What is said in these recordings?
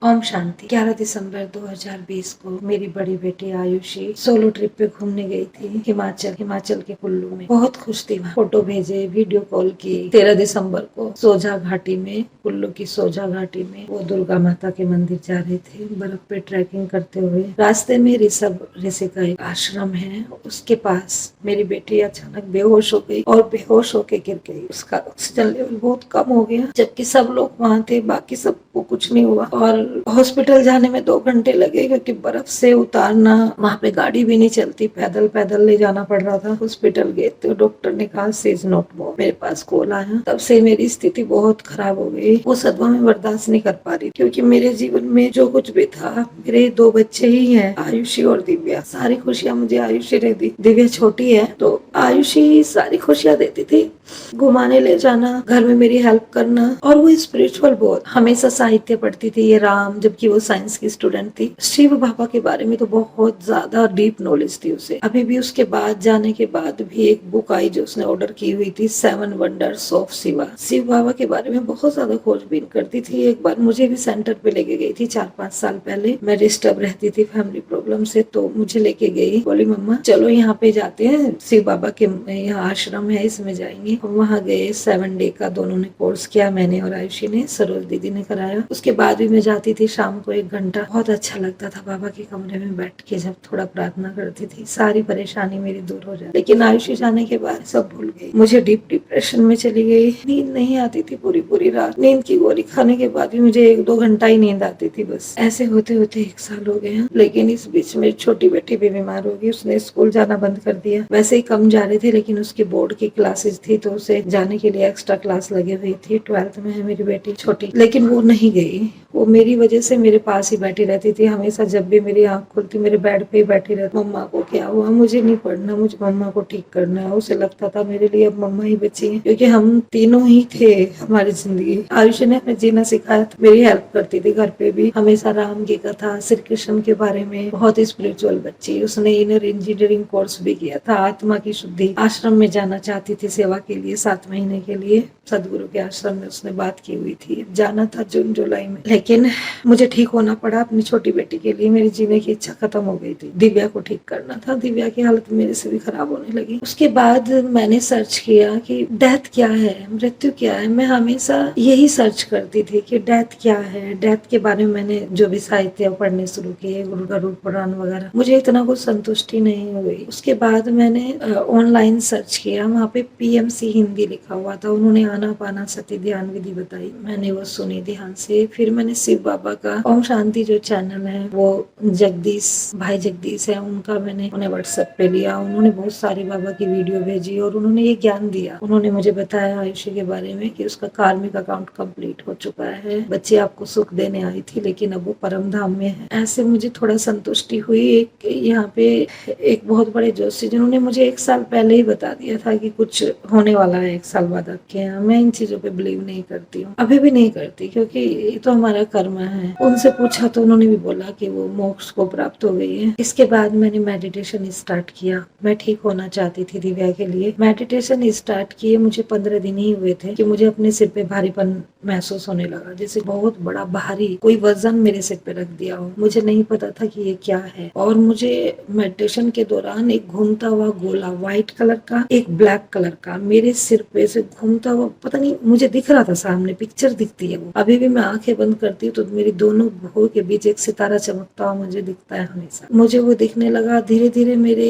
ओम शांति। 11 दिसंबर 2020 को मेरी बड़ी बेटी आयुषी सोलो ट्रिप पे घूमने गई थी हिमाचल के कुल्लू में। बहुत खुश थी वहाँ। फोटो भेजे, वीडियो कॉल की। 13 दिसंबर को सोजा घाटी में, कुल्लू की सोजा घाटी में वो दुर्गा माता के मंदिर जा रहे थे बर्फ पे ट्रैकिंग करते हुए। रास्ते में ऋषभ ऋषि का एक आश्रम है, उसके पास मेरी बेटी अचानक बेहोश हो गई और बेहोश होके गिर गई। उसका ऑक्सीजन लेवल बहुत कम हो गया, जबकि सब लोग वहाँ थे, बाकी सबको कुछ नहीं हुआ। और हॉस्पिटल जाने में 2 घंटे लगे, क्योंकि बर्फ से उतारना, वहाँ पे गाड़ी भी नहीं चलती, पैदल पैदल ले जाना पड़ रहा था। हॉस्पिटल गए तो डॉक्टर ने कहा सी इज नॉट मूव। मेरे पास कॉल आया, तब से मेरी स्थिति बहुत खराब हो गई। वो सदमा में बर्दाश्त नहीं कर पा रही, क्योंकि मेरे जीवन में जो कुछ भी था, मेरे 2 बच्चे ही हैं, आयुषी और दिव्या। सारी खुशियाँ मुझे आयुषी ने दी। दिव्या छोटी है तो आयुषी सारी खुशियाँ देती थी, घुमाने ले जाना, घर में मेरी हेल्प करना। और वो स्पिरिचुअल बहुत, हमेशा साहित्य पढ़ती थी, ये राम, जबकि वो साइंस की स्टूडेंट थी। शिव बाबा के बारे में तो बहुत ज्यादा डीप नॉलेज थी उसे। अभी भी उसके बाद जाने के बाद भी एक बुक आई जो उसने ऑर्डर की हुई थी, 7 वंडर्स ऑफ शिवा। शिव बाबा के बारे में बहुत ज्यादा खोजबीन करती थी। एक बार मुझे भी सेंटर पे लेके गई थी 4-5 साल पहले। मैं डिस्टर्ब रहती थी फैमिली प्रॉब्लम से, तो मुझे लेके गई, बोली मम्मा चलो यहाँ पे जाते हैं, शिव बाबा के यहाँ आश्रम है, इसमें जाएंगे। हम वहाँ गए। 7 डे का दोनों ने कोर्स किया, मैंने और आयुषी ने, सरोज दीदी ने कराया। उसके बाद भी मैं जाती थी शाम को 1 घंटा। बहुत अच्छा लगता था बाबा के कमरे में बैठ के, जब थोड़ा प्रार्थना करती थी, सारी परेशानी मेरी दूर हो जाती। लेकिन आयुषी जाने के बाद सब भूल गई। मुझे डीप डिप्रेशन में चली गई, नींद नहीं आती थी पूरी पूरी रात। नींद की गोली खाने के बाद भी मुझे 1-2 घंटा ही नींद आती थी बस। ऐसे होते होते 1 साल हो गया। लेकिन इस बीच में छोटी बेटी भी बीमार हो गई, उसने स्कूल जाना बंद कर दिया। वैसे ही कम जा रहे थे, लेकिन उसकी बोर्ड की क्लासेस थी, तो उसे जाने के लिए एक्स्ट्रा क्लास लगी हुई थी। 12th में है मेरी बेटी छोटी, लेकिन वो नहीं गई। वो मेरी वजह से मेरे पास ही बैठी रहती थी हमेशा। जब भी मेरी आंख खुलती, मेरे बेड पे ही बैठी रहती। मम्मा को क्या हुआ, मुझे नहीं पढ़ना, मुझे मम्मा को ठीक करना है। उसे लगता था मेरे लिए अब मम्मा ही बची है, क्योंकि हम तीनों ही थे हमारी जिंदगी। आयुषी ने हमें जीना सिखाया था, मेरी हेल्प करती थी घर पे भी, हमेशा राम की कथा, श्री कृष्ण के बारे में। बहुत स्पिरिचुअल बच्ची। उसने इनर इंजीनियरिंग कोर्स भी किया था, आत्मा की शुद्धि। आश्रम में जाना चाहती थी सेवा के लिए, 7 महीने के लिए सदगुरु के आश्रम में उसने बात की हुई थी। जाना था जून जुलाई में, लेकिन मुझे ठीक होना पड़ा अपनी छोटी बेटी के लिए। मेरी जीने की इच्छा खत्म हो गई थी, दिव्या को ठीक करना था। दिव्या की हालत मेरे से भी खराब होने लगी। उसके बाद मैंने सर्च किया कि डेथ क्या है, मृत्यु क्या है। मैं हमेशा यही सर्च करती थी कि डेथ क्या है। डेथ के बारे में मैंने जो भी साहित्य पढ़ने शुरू किए, गुरु गरुड़ पुराण वगैरह, मुझे इतना कुछ संतुष्टि नहीं हुई। उसके बाद मैंने ऑनलाइन सर्च किया, वहाँ पे PMC हिंदी लिखा हुआ था। उन्होंने आनापाना सती ध्यान विधि बताई, मैंने वो सुनी ध्यान से। फिर मैंने शिव बाबा का ओम शांति जो चैनल है, वो भाई जगदीश है, उनका मैंने उन्हें व्हाट्सएप पे लिया। उन्होंने बहुत सारी बाबा की वीडियो भेजी और उन्होंने ये ज्ञान दिया। उन्होंने मुझे बताया आयुषी के बारे में कि उसका कार्मिक अकाउंट कंप्लीट हो चुका है, बच्ची आपको सुख देने आई थी, लेकिन अब वो परम धाम में है। ऐसे मुझे थोड़ा संतुष्टि हुई। एक यहाँ पे एक बहुत बड़े जोशी, जिन्होंने मुझे 1 साल पहले ही बता दिया था कि कुछ होने वाला है 1 साल बाद आपके यहाँ। मैं इन चीजों पे बिलीव नहीं करती हूँ, अभी भी नहीं करती, क्योंकि ये तो हमारा कर्म है। उनसे पूछा तो उन्होंने भी बोला कि वो मोक्ष को प्राप्त हो गई है। इसके बाद मैंने मेडिटेशन स्टार्ट किया। मैं ठीक होना चाहती थी दिव्या के लिए। मेडिटेशन स्टार्ट किए मुझे 15 दिन ही हुए थे कि मुझे अपने सिर पे भारीपन महसूस होने लगा, जैसे बहुत बड़ा भारी कोई वजन मेरे सिर पे रख दिया हो। मुझे नहीं पता था कि ये क्या है। और मुझे मेडिटेशन के दौरान एक घूमता हुआ गोला, व्हाइट कलर का, एक ब्लैक कलर का, मेरे सिर पे से घूमता हुआ, पता नहीं, मुझे दिख रहा था, सामने पिक्चर दिखती है वो। अभी भी मैं आंखें बंद करती हूँ तो मेरी दोनों भुओं के बीच एक सितारा चमकता हुआ मुझे दिखता है हमेशा। मुझे वो दिखने लगा। धीरे धीरे मेरे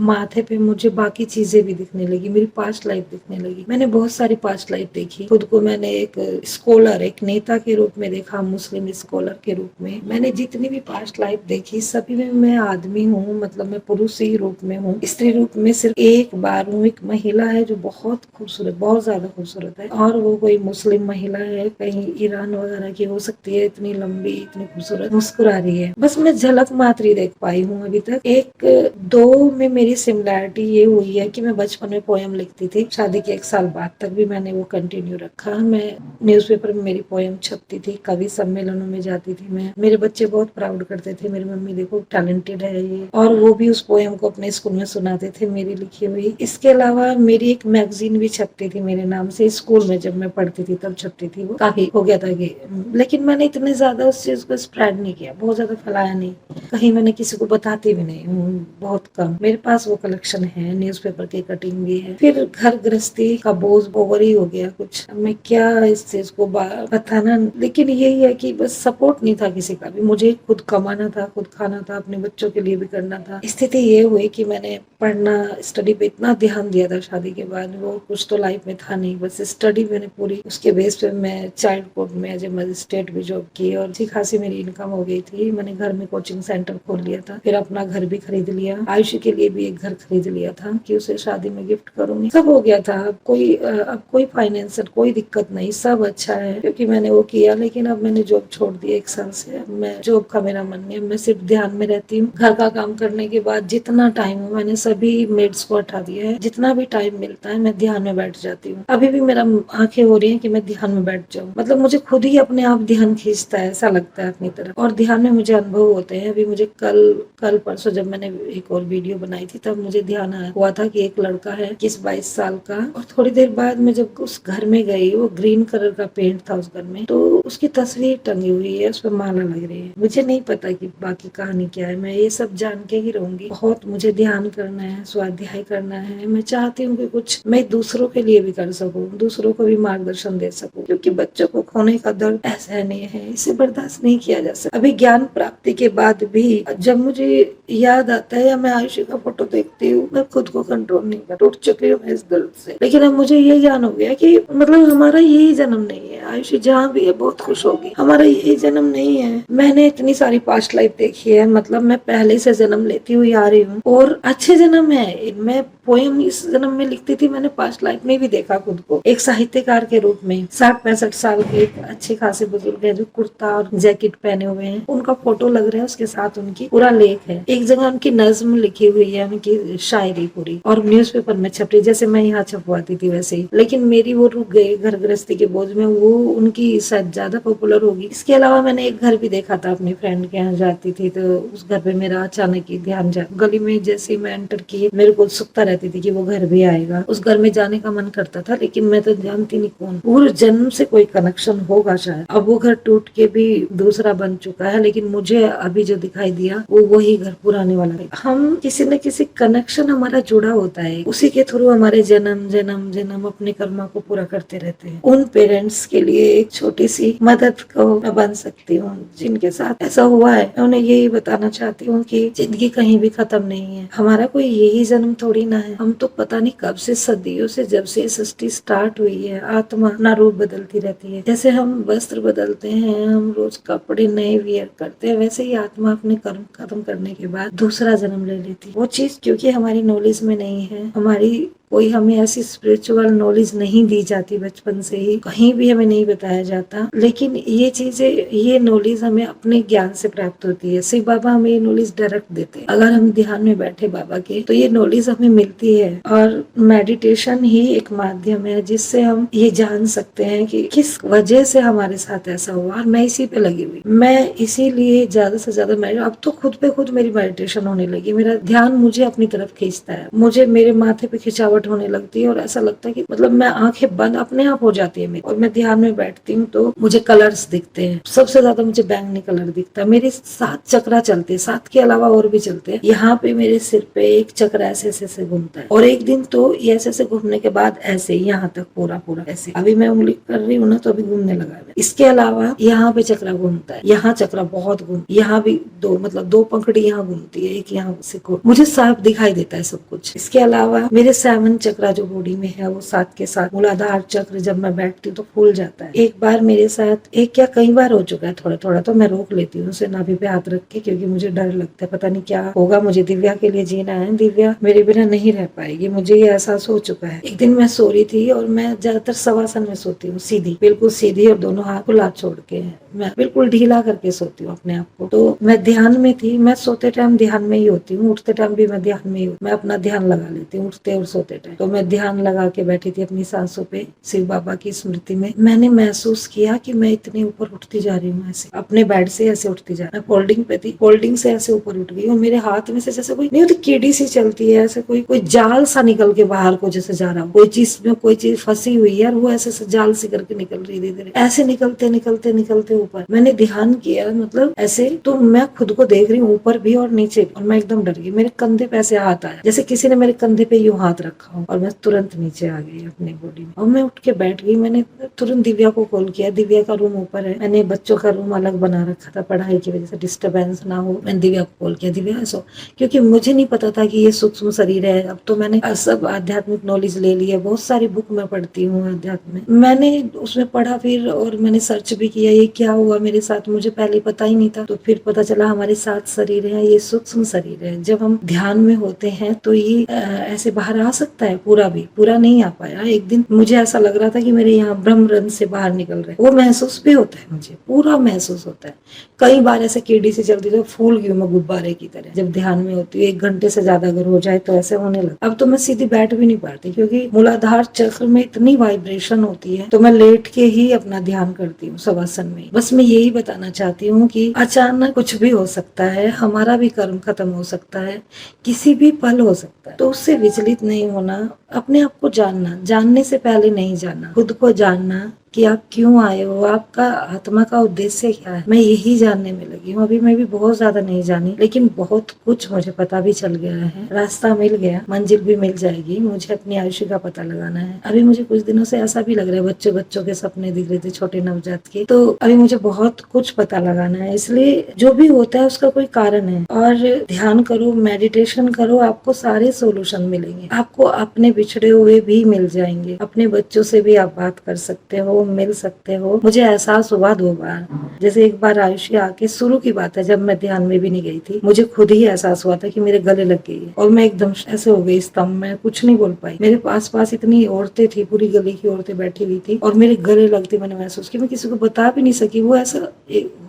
माथे पे मुझे बाकी चीजें भी दिखने लगी, मेरी पास्ट लाइफ दिखने लगी। मैंने बहुत सारी पास्ट लाइफ देखी। खुद को मैंने एक स्कॉलर, एक नेता के रूप में देखा, मुस्लिम स्कॉलर के रूप में। मैंने जितनी भी पास्ट लाइफ देखी, सभी में मैं आदमी हूँ, मतलब मैं पुरुष ही रूप में हूँ। स्त्री रूप में सिर्फ एक बार हूँ। एक महिला है जो बहुत खूबसूरत, बहुत ज्यादा खूबसूरत है, और वो कोई मुस्लिम महिला है, कहीं ईरान वगैरह की हो सकती है, इतनी लंबी, इतनी खूबसूरत, मुस्कुरा रही है। बस मैं झलक मात्र ही देख पाई हूँ अभी तक। 1-2 में मेरी सिमिलैरिटी ये हुई है कि मैं बचपन में पोयम लिखती थी, शादी के 1 साल बाद तक भी मैंने वो कंटिन्यू रखा। मैं न्यूज़पेपर में मेरी पोयम छपती थी, कवि सम्मेलनों में जाती थी मैं। मेरे बच्चे बहुत प्राउड करते थे, मेरी मम्मी देखो टैलेंटेड है ये, और वो भी उस पोयम को अपने स्कूल में सुनाते थे मेरे लिए। लिखी हुई। इसके अलावा मेरी एक मैगजीन भी छपती थी मेरे नाम से, स्कूल में जब मैं पढ़ती थी तब छपती थी। वो काफी हो गया था कि, लेकिन मैंने इतने ज्यादा उस चीज को स्प्रेड नहीं किया, बहुत ज्यादा फैलाया नहीं, कहीं मैंने किसी को बताती भी नहीं हूँ, बहुत कम। मेरे पास वो कलेक्शन है, न्यूज़पेपर की कटिंग भी है। फिर घर गृहस्थी का बोझ ओवर ही हो गया कुछ, अब मैं क्या इस चीज को बताना। लेकिन यही है कि बस सपोर्ट नहीं था किसी का भी, मुझे खुद कमाना था, खुद खाना था, अपने बच्चों के लिए भी करना था। स्थिति ये हुई कि मैंने पढ़ना, स्टडी पे इतना ध्यान दिया था शादी के बाद, वो कुछ तो लाइफ में था नहीं, बस स्टडी मैंने पूरी, उसके बेस पे मैं चाइल्ड कोर्ट में एज ए मजिस्ट्रेट भी जॉब की और अच्छी खासी मेरी इनकम हो गई थी। मैंने घर में कोचिंग सेंटर खोल लिया था, फिर अपना घर भी खरीद लिया, आयुषी के लिए भी एक घर खरीद लिया था कि उसे शादी में गिफ्ट करूंगी। सब हो गया था, अब कोई फाइनेंशियल कोई दिक्कत नहीं, सब अच्छा है क्योंकि मैंने वो किया। लेकिन अब मैंने जॉब छोड़ दी 1 साल से, अब मैं जॉब का मेरा मन नहीं, मैं सिर्फ ध्यान में रहती हूँ। घर का काम करने के बाद जितना टाइम है मैंने सभी मेड्स को हटा दिया है, जितना भी टाइम मिलता है मैं ध्यान में बैठ जाती हूँ। अभी भी मेरा आंखें हो रही है कि मैं ध्यान में बैठ जाऊँ, मतलब मुझे खुद ही अपने आप ध्यान खींचता है, ऐसा लगता है अपनी तरफ, और ध्यान में मुझे अनुभव होते हैं। अभी मुझे कल परसों जब मैंने एक और वीडियो बनाई थी तब मुझे ध्यान हुआ था कि एक लड़का है 21-22 साल का, और थोड़ी देर बाद मैं जब उस घर में गई, वो ग्रीन कलर का पेंट था उस घर में, तो उसकी तस्वीर टंगी हुई है, उस पर माला लग रही है। मुझे नहीं पता कि बाकी कहानी क्या है, मैं ये सब जान के ही रहूंगी। बहुत मुझे ध्यान करना है, स्वाध्याय करना है। मैं चाहती हूँ कि कुछ मैं दूसरों के लिए भी कर सकूँ, दूसरों को भी मार्गदर्शन दे सकूँ, क्योंकि बच्चों को खोने का दर्द ऐसा नहीं है, इसे बर्दाश्त नहीं किया जा सकता। अभी ज्ञान प्राप्ति के बाद भी जब मुझे याद आता है या मैं आयुषी का फोटो देखती हूँ, मैं खुद को कंट्रोल नहीं कर, टूट चुकी हूँ इस दर्द से। लेकिन अब मुझे ये ज्ञान हो गया कि मतलब हमारा यही जन्म नहीं है, आयुषी जहाँ भी है बहुत खुश होगी, हमारा यही जन्म नहीं है। मैंने इतनी सारी पास्ट लाइफ देखी है, मतलब मैं पहले से जन्म लेती हुई आ रही हूँ और अच्छे जन्म है। मैं पोएम इस जन्म में लिखती थी, मैंने पास्ट लाइफ में भी देखा खुद को एक साहित्यकार के रूप में। 60-65 साल के एक अच्छे खासे बुजुर्ग है जो कुर्ता और जैकेट पहने हुए हैं, उनका फोटो लग रहा है, उसके साथ उनकी पूरा लेख है, एक जगह उनकी नज्म लिखी हुई है, उनकी शायरी पूरी, और न्यूज़पेपर में छप रही, जैसे मैं यहाँ छपवाती थी वैसे ही। लेकिन मेरी वो रुक गई घर गृहस्थी के बोझ में, वो उनकी शायद ज्यादा पॉपुलर होगी। इसके अलावा मैंने एक घर भी देखा था, अपनी फ्रेंड के यहाँ जाती थी तो उस घर पे मेरा अचानक ही ध्यान जा, गली में जैसे मैं एंटर की मेरे को उत्सुकता रहती थी कि वो घर भी आएगा, उस घर में जाने का मन करता था, लेकिन मैं तो जानती नहीं कौन, पूरे जन्म से कोई कनेक्शन होगा शायद। अब वो घर टूट के भी दूसरा बन चुका है, लेकिन मुझे अभी जो दिखाई दिया वो वही घर पुराने वाला है। हम किसी न किसी कनेक्शन हमारा जुड़ा होता है, उसी के थ्रू हमारे जन्म जन्म जन्म अपने कर्मा को पूरा करते रहते हैं। उन पेरेंट्स के लिए एक छोटी सी मदद को मैं बन सकती हूँ जिनके साथ ऐसा हुआ है। मैं उन्हें यही बताना चाहती हूँ कि जिंदगी कहीं भी खत्म नहीं है, हमारा कोई यही जन्म थोड़ी ना है। हम तो पता नहीं कब से, सदियों से, जब से सृष्टि स्टार्ट हुई है, आत्मा अपना रूप बदलती रहती है। जैसे हम वस्त्र बदलते हैं, हम रोज कपड़े नए वियर करते हैं, वैसे ही आत्मा अपने कर्म खत्म करने के बाद दूसरा जन्म ले लेती है। वो चीज क्योंकि हमारी नॉलेज में नहीं है, हमारी कोई हमें ऐसी स्पिरिचुअल नॉलेज नहीं दी जाती, बचपन से ही कहीं भी हमें नहीं बताया जाता, लेकिन ये चीजें, ये नॉलेज हमें अपने ज्ञान से प्राप्त होती है। शिव बाबा हमें ये नॉलेज डायरेक्ट देते हैं, अगर हम ध्यान में बैठे बाबा के तो ये नॉलेज हमें मिलती है। और मेडिटेशन ही एक माध्यम है जिससे हम ये जान सकते हैं कि किस वजह से हमारे साथ ऐसा हुआ, और मैं इसी पे लगी हुई। मैं इसीलिए ज्यादा से ज्यादा अब तो खुद पे खुद मेरी मेडिटेशन होने लगी, मेरा ध्यान मुझे अपनी तरफ खींचता है, मुझे मेरे माथे पे खिंचावट होने लगती है और ऐसा लगता है कि मतलब मैं आंखें बंद अपने आप हो जाती है मेरी, और मैं ध्यान में बैठती हूँ तो मुझे कलर्स दिखते हैं। सबसे ज्यादा मुझे बैंगनी कलर दिखता है। मेरे 7 चक्रा चलते हैं, 7 के अलावा और भी चलते हैं। यहाँ पे मेरे सिर पे एक चक्र ऐसे ऐसे घूमता है, और एक दिन तो ये ऐसे घूमने के बाद ऐसे यहाँ तक पूरा ऐसे, अभी मैं उंगली कर रही हूँ ना तो अभी घूमने लगा है। इसके अलावा यहाँ पे चक्रा घूमता है, यहाँ चक्रा बहुत घूम, यहाँ भी 2 मतलब 2 पंखड़ी यहाँ घूमती है, एक यहाँ से मुझे साफ दिखाई देता है सब कुछ। इसके अलावा मेरे 7 चक्रा जो बॉडी में है वो 7 के साथ मूलाधार चक्र जब मैं बैठती हूँ तो फूल जाता है। एक बार मेरे साथ, एक क्या कई बार हो चुका है थोड़ा थोड़ा, तो मैं रोक लेती हूँ उसे नाभि पे हाथ रख के, क्योंकि मुझे डर लगता है, पता नहीं क्या होगा। मुझे दिव्या के लिए जीना है, दिव्या मेरे बिना नहीं रह पाएगी, मुझे ये एहसास हो चुका है। एक दिन मैं सो रही थी और मैं ज्यादातर शवासन में सोती हूँ, सीधी, बिल्कुल सीधी, और दोनों हाथ खुला छोड़ के, मैं बिल्कुल ढीला करके सोती हूँ अपने आप को। तो मैं ध्यान में थी, मैं सोते टाइम ध्यान में ही होती हूँ, उठते टाइम भी मैं ध्यान में ही हूँ। मैं अपना ध्यान लगा लेती हूँ उठते और सोते इंपॉर्टेंट है। तो मैं ध्यान लगा के बैठी थी अपनी सांसों पे, शिव बाबा की स्मृति में। मैंने महसूस किया कि मैं इतने ऊपर उठती जा रही हूँ, ऐसे अपने बेड से ऐसे उठती जा रही हूँ। मैं फोल्डिंग पे थी, फोल्डिंग से ऐसे ऊपर उठ गई और मेरे हाथ में से जैसे कोई नहीं होती कीड़ी सी चलती है, ऐसे कोई जाल सा निकल के बाहर को जैसे जा रहा हो, कोई चीज में कोई चीज फंसी हुई है और वो ऐसे जाल सी करके निकल रही धीरे धीरे, ऐसे निकलते निकलते निकलते ऊपर। मैंने ध्यान किया, मतलब ऐसे तो मैं खुद को देख रही हूँ ऊपर भी और नीचे भी, और मैं एकदम डर गई। मेरे कंधे पे ऐसे हाथ आया, जैसे किसी ने मेरे कंधे पे यूं हाथ रखा हो, और मैं तुरंत नीचे आ गई अपनी बॉडी में और मैं उठ के बैठ गई। मैंने तुरंत दिव्या को कॉल किया। दिव्या का रूम ऊपर है, मैंने बच्चों का रूम अलग बना रखा था, पढ़ाई की वजह से डिस्टर्बेंस ना हो। मैंने दिव्या को कॉल किया, दिव्या ऐसा, क्योंकि मुझे नहीं पता था कि ये सूक्ष्म शरीर है। अब तो मैंने सब आध्यात्मिक नॉलेज ले ली है, बहुत सारी बुक मैं पढ़ती हूँ अध्यात्म में, मैंने उसमें पढ़ा फिर, और मैंने सर्च भी किया ये क्या हुआ मेरे साथ, मुझे पहले पता ही नहीं था। तो फिर पता चला हमारे 7 शरीर है, ये सूक्ष्म शरीर है। जब हम ध्यान में होते हैं तो ये ऐसे बाहर आ सकता है, पूरा नहीं आ पाया। एक दिन मुझे ऐसा लग रहा था कि मेरे यहाँ ब्रह्म रंध्र से बाहर निकल रहे, वो महसूस भी होता है, मुझे पूरा महसूस होता है। कई बार ऐसे कीड़ी से चलती तो फूल गई मैं गुब्बारे की तरह, जब ध्यान में होती हूँ। 1 घंटे से ज्यादा अगर हो जाए तो ऐसे होने लगा। अब तो मैं सीधी बैठ भी नहीं पाती, क्योंकि मूलाधार चक्र में इतनी वाइब्रेशन होती है, तो मैं लेट के ही अपना ध्यान करती हूँ शवासन में। बस मैं यही बताना चाहती हूँ कि अचानक कुछ भी हो सकता है, हमारा भी कर्म खत्म हो सकता है, किसी भी पल हो सकता है। तो उससे विचलित नहीं होना, अपने आप को जानना, जानने से पहले नहीं जानना, खुद को जानना कि आप क्यों आए हो, आपका आत्मा का उद्देश्य क्या है। मैं यही जानने में लगी हूँ। अभी मैं भी बहुत ज्यादा नहीं जानी, लेकिन बहुत कुछ मुझे पता भी चल गया है। रास्ता मिल गया, मंजिल भी मिल जाएगी। मुझे अपनी आयुष्य का पता लगाना है। अभी मुझे कुछ दिनों से ऐसा भी लग रहा है, बच्चों के सपने दिख रहे थे, छोटे नवजात के, तो अभी मुझे बहुत कुछ पता लगाना है। इसलिए जो भी होता है उसका कोई कारण है, और ध्यान करो, मेडिटेशन करो, आपको सारे सोल्यूशन मिलेंगे। आपको अपने बिछड़े हुए भी मिल जाएंगे, अपने बच्चों से भी आप बात कर सकते हो, मिल सकते हो। मुझे एहसास हुआ 2 बार, जैसे एक बार आयुषी आके, शुरू की बात है जब मैं ध्यान में भी नहीं गई थी, मुझे खुद ही एहसास हुआ था कि मेरे गले लग गई है, और मैं एकदम ऐसे हो गई स्तंभ, मैं कुछ नहीं बोल पाई। मेरे पास इतनी औरतें थी, पूरी गली की औरतें बैठी हुई थी, और मेरे गले लगते मैंने महसूस किया। मैं किसी को बता भी नहीं सकी, वो ऐसा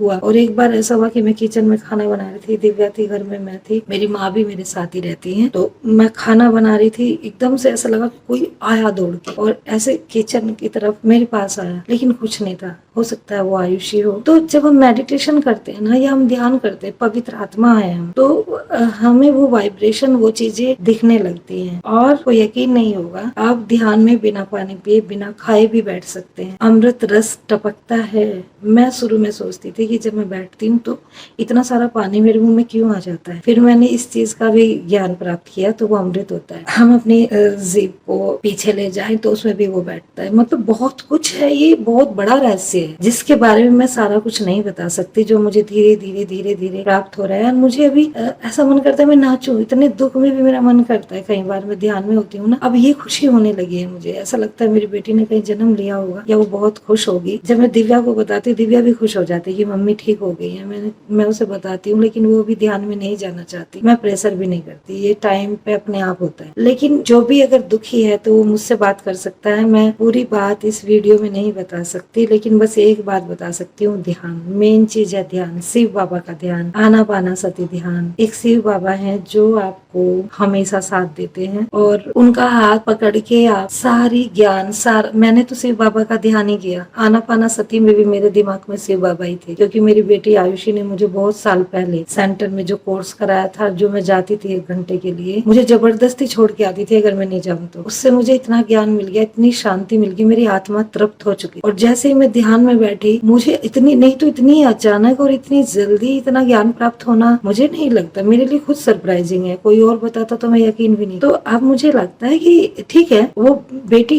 हुआ। और एक बार ऐसा हुआ कि मैं किचन में खाना बना रही थी, दिव्या थी घर में, मैं थी, मेरी माँ भी मेरे साथ ही रहती है। तो मैं खाना बना रही थी, एकदम से ऐसा लगा कोई आया दौड़ के, और ऐसे किचन की तरफ मेरे पास आया, लेकिन कुछ नहीं था। हो सकता है वो आयुषी हो। तो जब हम मेडिटेशन करते हैं ना, या हम ध्यान करते हैं, पवित्र आत्मा है हम, तो हमें वो वाइब्रेशन, वो चीजें दिखने लगती हैं। और वो यकीन नहीं होगा, आप ध्यान में बिना पानी पिए, बिना खाए भी बैठ सकते हैं। अमृत रस टपकता है। मैं शुरू में सोचती थी कि जब मैं बैठती हूँ तो इतना सारा पानी मेरे मुंह में क्यों आ जाता है। फिर मैंने इस चीज का भी ज्ञान प्राप्त किया, तो वो अमृत होता है। हम अपनी जीभ को पीछे ले जाएं तो उसमें भी वो बैठता है। मतलब बहुत कुछ है, ये बहुत बड़ा रहस्य है, जिसके बारे में मैं सारा कुछ नहीं बता सकती, जो मुझे धीरे धीरे प्राप्त हो रहा है। और मुझे अभी ऐसा मन करता है मैं नाचूं, इतने दुख में भी मेरा मन करता है। कई बार मैं ध्यान में होती हूँ ना, अब ये खुशी होने लगी है मुझे। ऐसा लगता है मेरी बेटी ने कहीं जन्म लिया होगा, या वो बहुत खुश होगी। जब मैं दिव्या को बताती हूँ, दिव्या भी खुश हो जाती है कि मम्मी ठीक हो गई है। मैं उसे बताती हूँ, लेकिन वो भी ध्यान में नहीं जाना चाहती। मैं प्रेशर भी नहीं करती, ये टाइम पे अपने आप होता है। लेकिन जो भी अगर दुखी है तो वो मुझसे बात कर सकता है। मैं पूरी बात इस वीडियो में नहीं बता सकती, लेकिन बस एक बात बता सकती हूँ, ध्यान मेन चीज है। ध्यान, शिव बाबा का ध्यान, आनापानसती ध्यान। एक शिव बाबा है जो आपको हमेशा साथ देते हैं, और उनका हाथ पकड़ के आप सारी ज्ञान मैंने तो शिव बाबा का ध्यान ही किया। आनापानसती में भी मेरे दिमाग में शिव बाबा ही थे, क्योंकि मेरी बेटी आयुषी ने मुझे बहुत साल पहले सेंटर में जो कोर्स कराया था, जो मैं जाती थी 1 घंटे के लिए, मुझे जबरदस्ती छोड़ के आती थी अगर मैं नहीं जाऊँ तो। उससे मुझे इतना ज्ञान मिल गया, इतनी शांति मिल गई, मेरी आत्मा तृप्त हो चुकी। और जैसे ही मैं ध्यान में बैठी, मुझे इतनी अचानक और इतनी जल्दी इतना ज्ञान प्राप्त होना मुझे नहीं लगता। मेरे लिए खुद सरप्राइजिंग है। कोई और बताता तो मैं यकीन भी नहीं। तो अब मुझे लगता है कि ठीक है, वो बेटी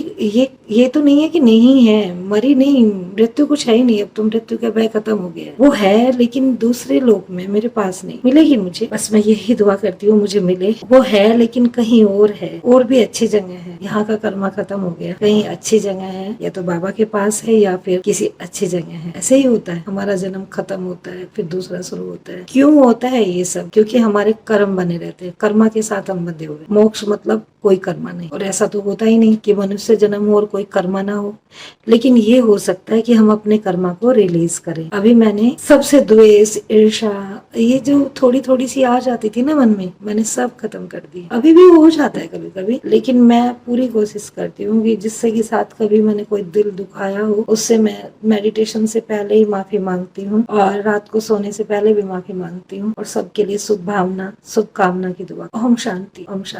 ये तो नहीं है कि नहीं है, मरी नहीं, मृत्यु कुछ है ही नहीं। अब तो मृत्यु का भय खत्म हो गया है। वो है, लेकिन दूसरे लोक में, मेरे पास नहीं। मिलेगी मुझे, बस मैं यही दुआ करती हूँ मुझे मिले। वो है लेकिन कहीं और है, और भी अच्छी जगह है। यहाँ का कर्मा खत्म हो गया, कहीं अच्छी जगह है, या तो बाबा के पास है या फिर किसी अच्छी जगह है। ऐसे ही होता है, हमारा जन्म खत्म होता है, फिर दूसरा शुरू होता है। क्यों होता है ये सब? क्योंकि हमारे कर्म बने रहते हैं, कर्मा के साथ हम बंधे हुए। मोक्ष मतलब कोई कर्मा नहीं, और ऐसा तो होता ही नहीं कि मनुष्य जन्म हो और कोई कोई कर्मा ना हो, लेकिन ये हो सकता है कि हम अपने कर्मा को रिलीज करें। अभी मैंने सबसे द्वेष, ईर्ष्या, ये जो थोड़ी थोड़ी सी आ जाती थी ना मन में, मैंने सब खत्म कर दी। अभी भी हो जाता है कभी कभी, लेकिन मैं पूरी कोशिश करती हूँ कि जिससे कि साथ कभी मैंने कोई दिल दुखाया हो, उससे मैं मेडिटेशन से पहले ही माफी मांगती हूँ और रात को सोने से पहले भी माफी मांगती हूँ, और सबके लिए शुभ भावना, शुभकामना की दुआ। ओम शांति, ओम शांति।